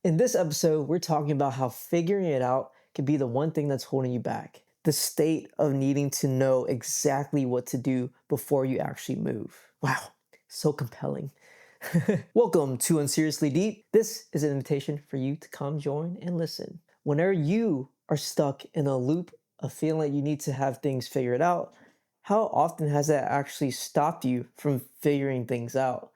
In this episode, we're talking about how figuring it out can be the one thing that's holding you back. The state of needing to know exactly what to do before you actually move. Wow, so compelling. Welcome to Unseriously Deep. This is an invitation for you to come join and listen. Whenever you are stuck in a loop of feeling like you need to have things figured out, how often has that actually stopped you from figuring things out?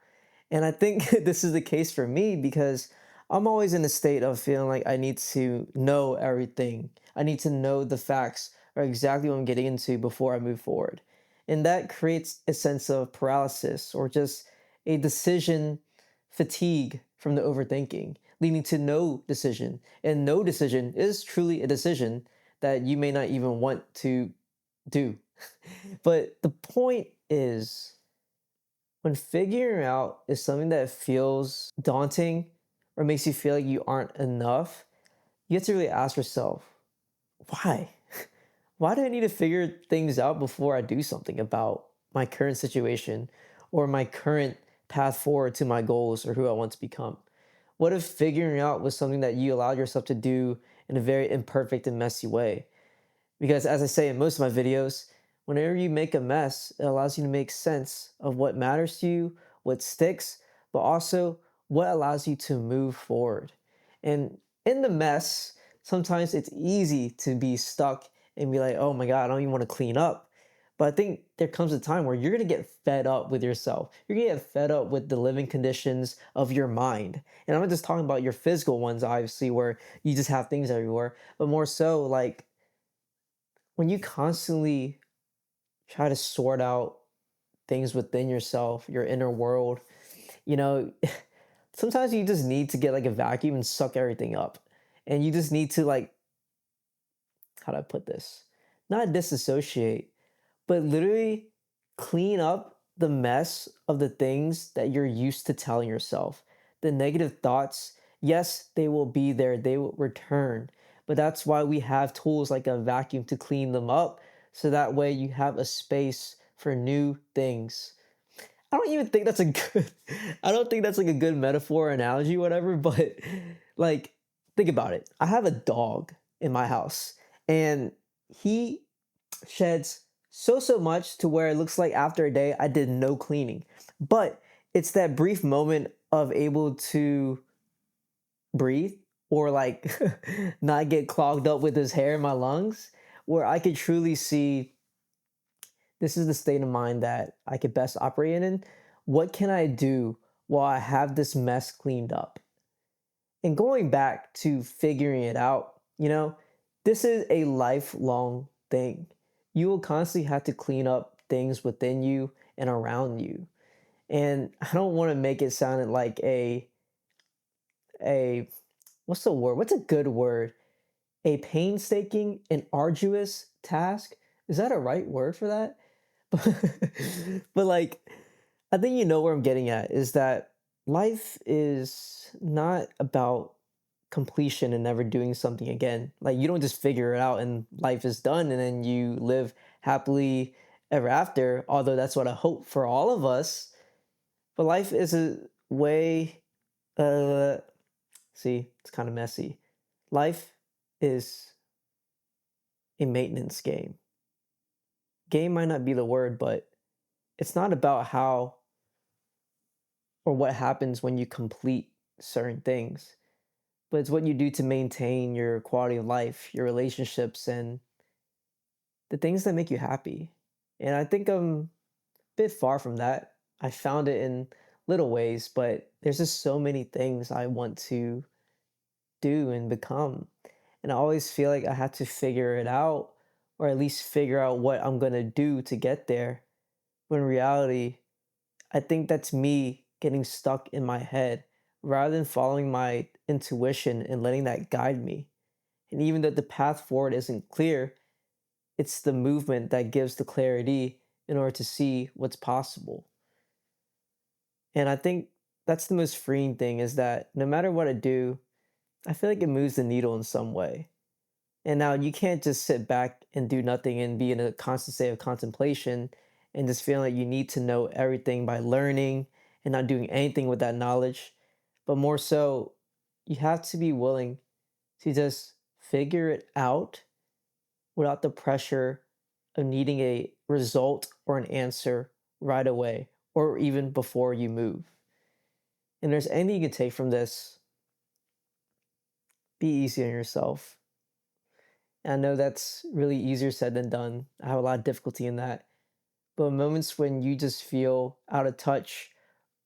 And I think this is the case for me because I'm always in a state of feeling like I need to know everything. I need to know the facts or exactly what I'm getting into before I move forward. And that creates a sense of paralysis or just a decision fatigue from the overthinking, leading to no decision. And no decision is truly a decision that you may not even want to do. But the point is, when figuring out is something that feels daunting or makes you feel like you aren't enough, you have to really ask yourself, why? Why do I need to figure things out before I do something about my current situation or my current path forward to my goals or who I want to become? What if figuring out was something that you allowed yourself to do in a very imperfect and messy way? Because as I say in most of my videos, whenever you make a mess, it allows you to make sense of what matters to you, what sticks, but also what allows you to move forward. And in the mess, sometimes it's easy to be stuck and be like, oh my God, I don't even want to clean up. But I think there comes a time where you're going to get fed up with yourself. You're going to get fed up with the living conditions of your mind. And I'm not just talking about your physical ones, obviously, where you just have things everywhere, but more so like when you constantly try to sort out things within yourself, your inner world, you know, sometimes you just need to get like a vacuum and suck everything up. And you just need to like, how do I put this? Not disassociate, but literally clean up the mess of the things that you're used to telling yourself. The negative thoughts, yes, they will be there, they will return. But that's why we have tools like a vacuum to clean them up. So that way you have a space for new things. I don't even think that's a good, I don't think that's like a good metaphor or analogy, whatever, but like, think about it. I have a dog in my house and he sheds so much to where it looks like after a day I did no cleaning. But it's that brief moment of able to breathe or like not get clogged up with his hair in my lungs where I could truly see this is the state of mind that I could best operate in. What can I do while I have this mess cleaned up? And going back to figuring it out, this is a lifelong thing. You will constantly have to clean up things within you and around you. And I don't want to make it sound like a what's the word? What's a good word? A painstaking and arduous task. Is that a right word for that? But like I think you know where I'm getting at is that life is not about completion and never doing something again. Like you don't just figure it out and life is done and then you live happily ever after, although that's what I hope for all of us. But life is a way uh see, it's kind of messy. Life is a maintenance game. Game might not be the word, but it's not about how or what happens when you complete certain things, but it's what you do to maintain your quality of life, your relationships, and the things that make you happy. And I think I'm a bit far from that. I found it in little ways, but there's just so many things I want to do and become. And I always feel like I have to figure it out, or at least figure out what I'm going to do to get there. When in reality, I think that's me getting stuck in my head rather than following my intuition and letting that guide me. And even though the path forward isn't clear, it's the movement that gives the clarity in order to see what's possible. And I think that's the most freeing thing is that no matter what I do, I feel like it moves the needle in some way. And now you can't just sit back and do nothing and be in a constant state of contemplation and just feeling like you need to know everything by learning and not doing anything with that knowledge. But more so, you have to be willing to just figure it out without the pressure of needing a result or an answer right away or even before you move. And there's anything you can take from this, be easy on yourself. And I know that's really easier said than done. I have a lot of difficulty in that. But moments when you just feel out of touch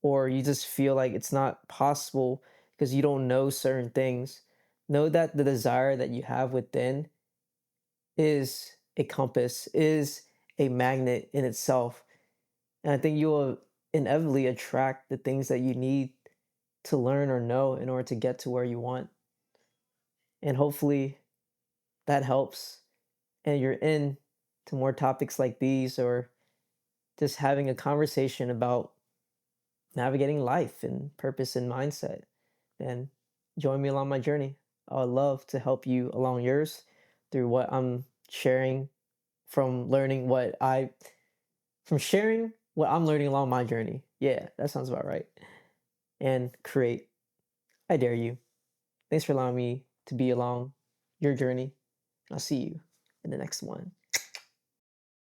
or you just feel like it's not possible because you don't know certain things, know that the desire that you have within is a compass, is a magnet in itself. And I think you will inevitably attract the things that you need to learn or know in order to get to where you want. And hopefully that helps. And you're in to more topics like these or just having a conversation about navigating life and purpose and mindset. And join me along my journey. I would love to help you along yours through what I'm sharing from learning what I from sharing what I'm learning along my journey. Yeah, that sounds about right. And create. I dare you. Thanks for allowing me to be along your journey. I'll see you in the next one.